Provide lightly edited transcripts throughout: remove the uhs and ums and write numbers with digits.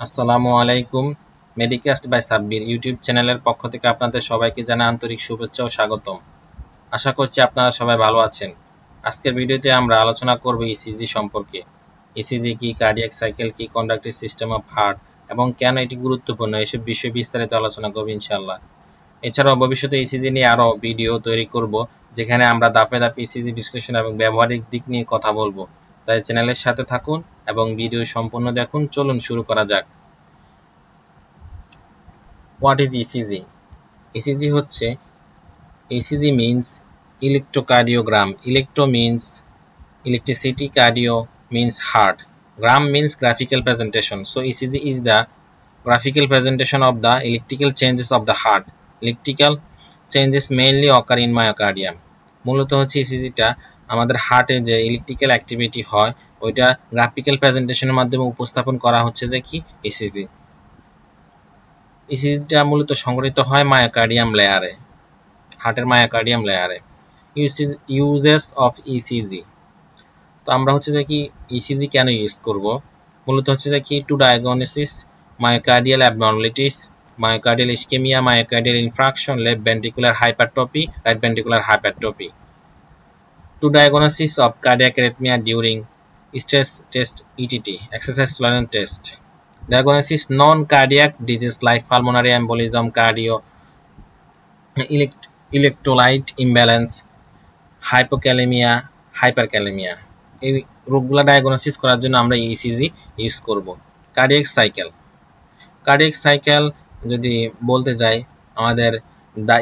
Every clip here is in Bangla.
আসসালামু আলাইকুম। মেডিকাস্ট বাই সাব্বির ইউটিউব চ্যানেলের পক্ষ থেকে আপনাদের সবাইকে জানাই আন্তরিক শুভেচ্ছা ও স্বাগতম। আশা করছি আপনারা সবাই ভালো আছেন। আজকের ভিডিওতে আমরা আলোচনা করব ইসিজি সম্পর্কে। ইসিজি কি, কার্ডিয়াক সাইকেল কি, কন্ডাক্টিভ সিস্টেম অফ হার্ট এবং কেন এটি গুরুত্বপূর্ণ, এসব বিষয়ে বিস্তারিত আলোচনা করব ইনশাআল্লাহ। এছাড়াও ভবিষ্যতে ইসিজি নিয়ে আরও ভিডিও তৈরি করব, যেখানে আমরা ধাপে ধাপে ইসিজি বিশ্লেষণ এবং ব্যবহারিক দিক নিয়ে কথা বলবো। তাই চ্যানেলের সাথে থাকুন এবং ভিডিও সম্পূর্ণ দেখুন। চলুন শুরু করা যাক। What is ECG? ECG হচ্ছে ECG means electrocardiogram. Electro means electricity, cardio means heart. Gram means graphical presentation. So ECG is the graphical presentation of the electrical changes of the heart. Electrical changes mainly occur in myocardium. মূলত হচ্ছে ইসিজিটা আমাদের হার্টে যে ইলেকট্রিক্যাল অ্যাক্টিভিটি হয় ওইটা গ্রাফিক্যাল প্রেজেন্টেশনের মাধ্যমে উপস্থাপন করা হচ্ছে যে কি ইসিজি। ইসিজিটা মূলত সংঘটিত হয় মায়োকার্ডিয়াম লেয়ারে, হার্টের মায়োকার্ডিয়াম লেয়ারে। ইউজেস অফ ইসিজি, তো আমরা হচ্ছে যে কি ইসিজি কেন ইউজ করব, মূলত হচ্ছে যে কি to diagnosis myocardial abnormalities, myocardial ischaemia, myocardial infarction, left ventricular hypertrophy, right ventricular hypertrophy, to diagnosis of cardiac arrhythmia during stress test ETT, exercise tolerance test, diagnosis non-cardiac disease like pulmonary embolism, cardio, electrolyte imbalance, hypokalemia, hyperkalemia, এই রোগগুলো ডায়াগনোসিস করার জন্য আমরা ইসিজি ইউজ করব। কার্ডিয়াক সাইকেল যদি বলতে যাই, আমাদের the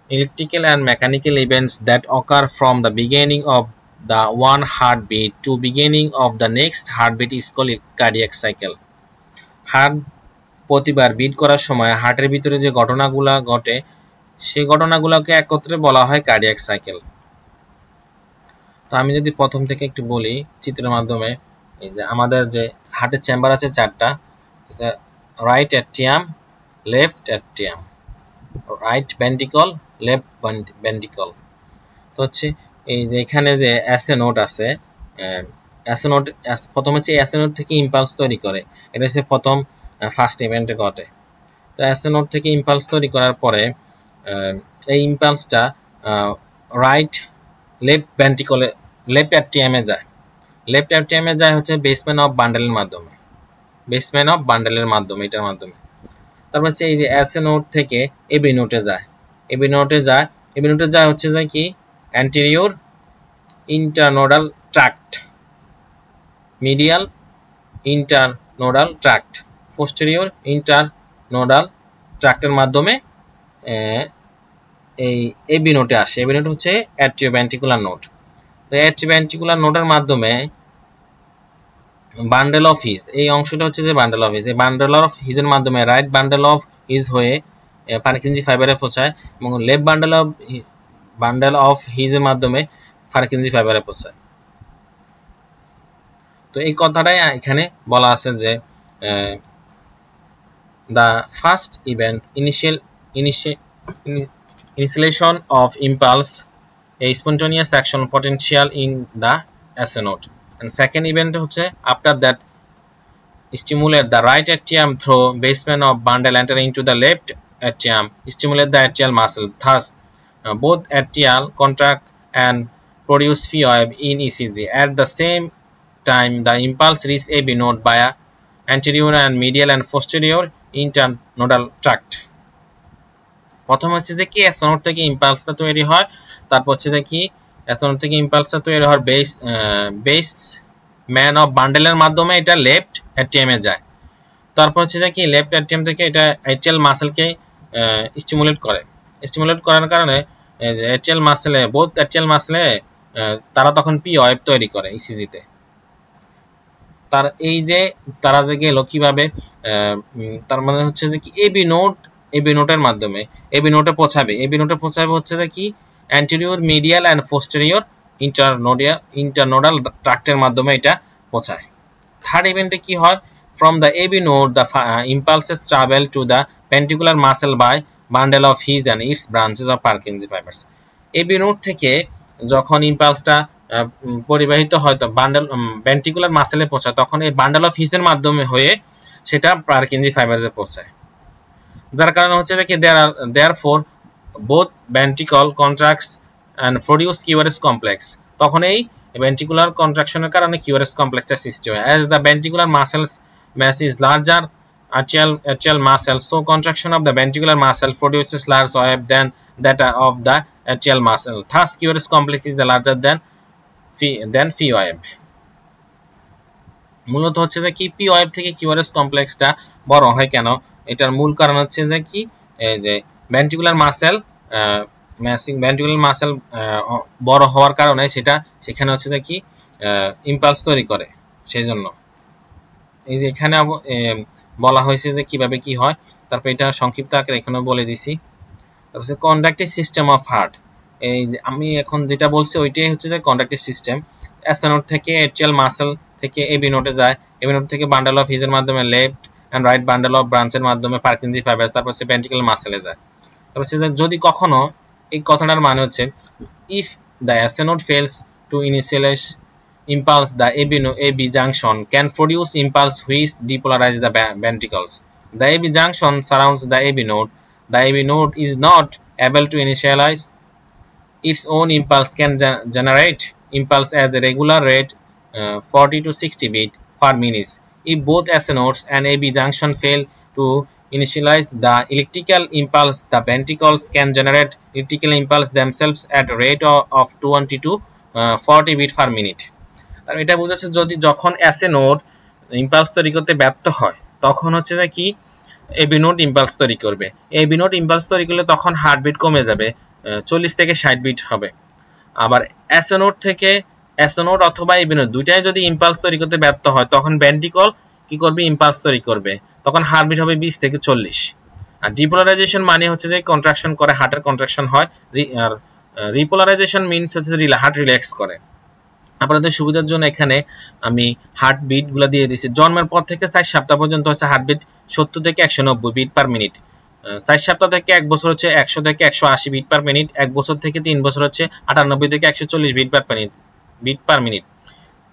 electrical and mechanical events that occur from the beginning of the one heartbeat to beginning of the next heartbeat is called cardiac cycle. Heart প্রতিবার বিট করার সময় হার্টের ভিতরে যে ঘটনাগুলো ঘটে সেই ঘটনাগুলোকে একত্রে বলা হয় কার্ডিয়াক সাইকেল। তো আমি যদি প্রথম থেকে একটু বলি চিত্রের মাধ্যমে, এই যে আমাদের যে হার্টের চেম্বার আছে চারটা, right atrium, left atrium, right ventricle, left ventricle. তো হচ্ছে এই যে এখানে যে অ্যাসেনোড আছে, অ্যাসেনোড প্রথম হচ্ছে অ্যাসেনোড থেকে ইম্পালস তৈরি করে, এটা হচ্ছে প্রথম ফার্স্ট ইভেন্টে ঘটে। তো অ্যাসেনোড থেকে ইম্পালস তৈরি করার পরে এই ইম্পালসটা রাইট লেফট ভেন্ট্রিকলে, লেফট অ্যাট্রিয়ামে যায়। লেফট অ্যাট্রিয়ামে যায় হচ্ছে বেসমেন্ট অফ বান্ডেলের মাধ্যমে, বেসমেন্ট অফ বান্ডেলের মাধ্যমে, এটার মাধ্যমে। তারপর হচ্ছে এই যে অ্যাসেনোড থেকে এবি নোটে যায়, এবি নোটে যায়, এবি নোটে যায় হচ্ছে যে কি anterior internodal tract, medial internodal tract, posterior internodal ট্র্যাক্টের মাধ্যমে এই এবি নোটে আসে। এবি নোট হচ্ছে অ্যাট্রিওভেন্ট্রিকুলার নোট। তো অ্যাট্রিওভেন্ট্রিকুলার নোটের মাধ্যমে বান্ডেল অফ হিজ, এই অংশটা হচ্ছে যে বান্ডেল অফ হিজ, এই বান্ডেল অফ হিজের মাধ্যমে রাইট বান্ডেল অফ হিজ হয়ে পারকিনজি ফাইবারে পৌঁছায় এবং লেফট বান্ডেল অফ হিজের মাধ্যমে পারকিনজি ফাইবারে পৌঁছায়। তো এই কথাটাই এখানে বলা আছে যে the first event initiation of impulse, a spontaneous action potential in the SNOT, and second event হচ্ছে after that stimulate the right atrium through basement of bundle enter into the left atrium, stimulate the atrial muscle, thus both atrial contract and produce phi wave in ECG. At the same time the impulse reach AB node via anterior and medial and posterior internodal tract. প্রথম হচ্ছে যে কি অ্যাসোনোড থেকে ইম্পালসটা তৈরি হয়, তারপর হচ্ছে যে কি অ্যাসোনোড থেকে ইম্পালসটা তৈরি হয় বেস ম্যান অফ বান্ডেলের মাধ্যমে এটা লেফট অ্যাট্রিয়ামে যায়। তারপর হচ্ছে যে কি লেফট অ্যাট্রিয়াম থেকে এটা অ্যাট্রিয়াল মাসেলকে স্টিমুলেট করে, স্টিমুলেট করার কারণে অ্যাট্রিয়াল মাসেলে, বোথ অ্যাট্রিয়াল মাসেলে তারা তখন পি ওয়েভ তৈরি করে ইসিজিতে। তার এই যে তারা যে গেল কিভাবে, তার মানে হচ্ছে যে কি এবি নোটের মাধ্যমে এবি নোটে পৌঁছাবে হচ্ছে যে কি anterior, medial and posterior internodal ট্রাক্টের মাধ্যমে এটা পৌঁছায়। থার্ড ইভেন্টে কি হয়, from the AV node the impulses travel to the ventricular muscle by bundle of His and its branches of Purkinje fibres. AV node থেকে যখন ইম্পালসটা পরিবাহিত হয়তো বান্ডেল ভেন্ট্রিকুলার মাসেলে পৌঁছায়, তখন এই বান্ডেল অফ হিসের মাধ্যমে হয়ে সেটা পারকিনজি ফাইবারে পৌঁছায়। যার কারণে হচ্ছে যে কি therefore both ventricle contracts and produce QRS complex. তখন এই ভেন্ট্রিকুলার কন্ট্রাকশনের কারণে কিউআরএস কমপ্লেক্সের সৃষ্টি হয়। As the ventricular muscles mass is larger atrial muscle, so contraction of the ventricular muscle produces large wave than that of the atrial muscle. Thus, QRS complex is the larger than phi wave. মূলত হচ্ছে যে কি পি ওয়েভ থেকে কিউআরএস কমপ্লেক্সটা বড় হয় কেন, এটার মূল কারণ হচ্ছে যে কি এই যে ভেন্ট্রিকুলার মাসেল ভেন্ট্রিকুলার মাসেল বড় হওয়ার কারণে সেখানে হচ্ছে যে কি ইম্পালস তৈরি করে। সেই জন্য এই যে এখানে বলা হয়েছে যে কিভাবে কি হয়, তারপর এটা সংক্ষিপ্ত আকারে এখানে বলে দিছি। তারপর কন্ডাক্টিভ সিস্টেম অফ হার্ট, এই যে আমি এখন যেটা বলছি ওইটাই হচ্ছে যে কন্ডাক্টিভ সিস্টেম। এসএ নোড থেকে এট্রিয়াল মাসেল থেকে এবি নোডে যায়, এবি নোড থেকে বান্ডেল অফ হিজের মাধ্যমে left and right bundle of ব্রাঞ্চের মাধ্যমে পারকিনজি ফাইবার, তারপর সে ভেন্ট্রিকুলার মাসেলে যায়। তারপর সে যদি কখনো, এই কথাটার মানে হচ্ছে if the SA node fails to initialize impulse, the AB junction can produce impulse which depolarize the ventricles. The AB junction surrounds the AB node. The AB node is not able to initialize its own impulse, can generate impulse as a regular rate 40 to 60 beat per minute. If both SA nodes and AB junction fail to initialize the electrical impulse, the ventricles can generate electrical impulse themselves at a rate of 20 to 40 beat per minute. আর এটা বোঝাচ্ছে যখন এসএ নোড ইম্পালস তৈরি করতে ব্যর্থ হয় তখন হচ্ছে যে কি এবি নোড ইম্পালস তৈরি করবে। এবি নোড ইম্পালস তৈরি করলে তখন হার্টবিট কমে যাবে, 40 থেকে 60 বিট হবে। আবার এসএ নোড অথবা এবি নোড দুইটাই যদি ইম্পালস তৈরি করতে ব্যর্থ হয় তখন ভেন্ট্রিকল কি করবে, ইম্পালস তৈরি করবে, তখন হার্টবিট হবে 20 থেকে 40। আর ডিপোলারাইজেশন মানে হচ্ছে যে কন্ট্রাকশন করে হার্টের কন্ট্রাকশন হয়, আর রিপোলারাইজেশন মিনস হচ্ছে হার্ট রিল্যাক্স করে। আপনাদের সুবিধার জন্য এখানে আমি হার্টবিট গুলো দিয়ে দিচ্ছি। জন্মের পর থেকে 4 সপ্তাহ পর্যন্ত হচ্ছে হার্টবিট 70 থেকে 190 বিট পার মিনিট। 4 সপ্তাহ থেকে 1 বছর হচ্ছে 100 থেকে 180 বিট পার মিনিট। 1 বছর থেকে 3 বছর হচ্ছে 98 থেকে 140 বিট পার মিনিট।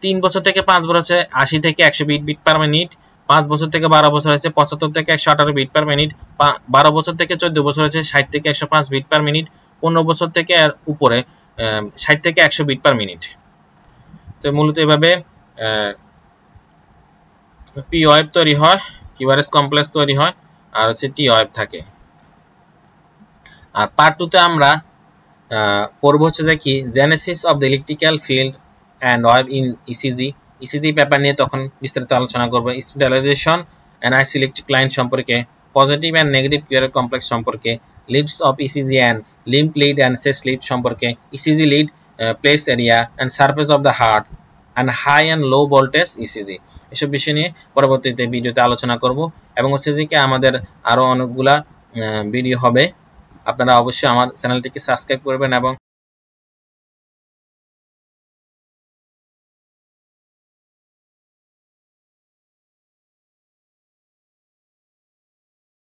3 বছর থেকে 5 বছর হচ্ছে 80 থেকে 100 বিট পার মিনিট। 5 বছর থেকে 12 বছর হচ্ছে 75 থেকে 118 বিট পার মিনিট। 12 বছর থেকে 14 বছর হচ্ছে 60 থেকে 105 বিট পার মিনিট। 15 বছর থেকে উপরে 60 থেকে 100 বিট পার মিনিট। তো মূলত এভাবে পি ওয়েভ তৈরি হয়, কিউআরএস কমপ্লেক্স তৈরি হয়, আর হচ্ছে টি ওয়েভ থাকে। আর পার্ট 2 তে আমরা পড়ব হচ্ছে যে কি genesis of the electrical field and wave in ECG paper নিয়ে তখন বিস্তারিত আলোচনা করব। স্টেলাইজেশন অ্যান্ড আইসি ইলেকট্রিক লাইন সম্পর্কে, positive and negative QRS complex সম্পর্কে, leads of ECG and limb lead and chest lead সম্পর্কে, ECG lead place area and surface of the heart and high and low voltage ECG, এসব বিষয় নিয়ে পরবর্তীতে ভিডিওতে আলোচনা করব। এবং হচ্ছে যে কি আমাদের আরও অনেকগুলা ভিডিও হবে, আপনারা অবশ্যই আমার চ্যানেলটিকে সাবস্ক্রাইব করবেন এবং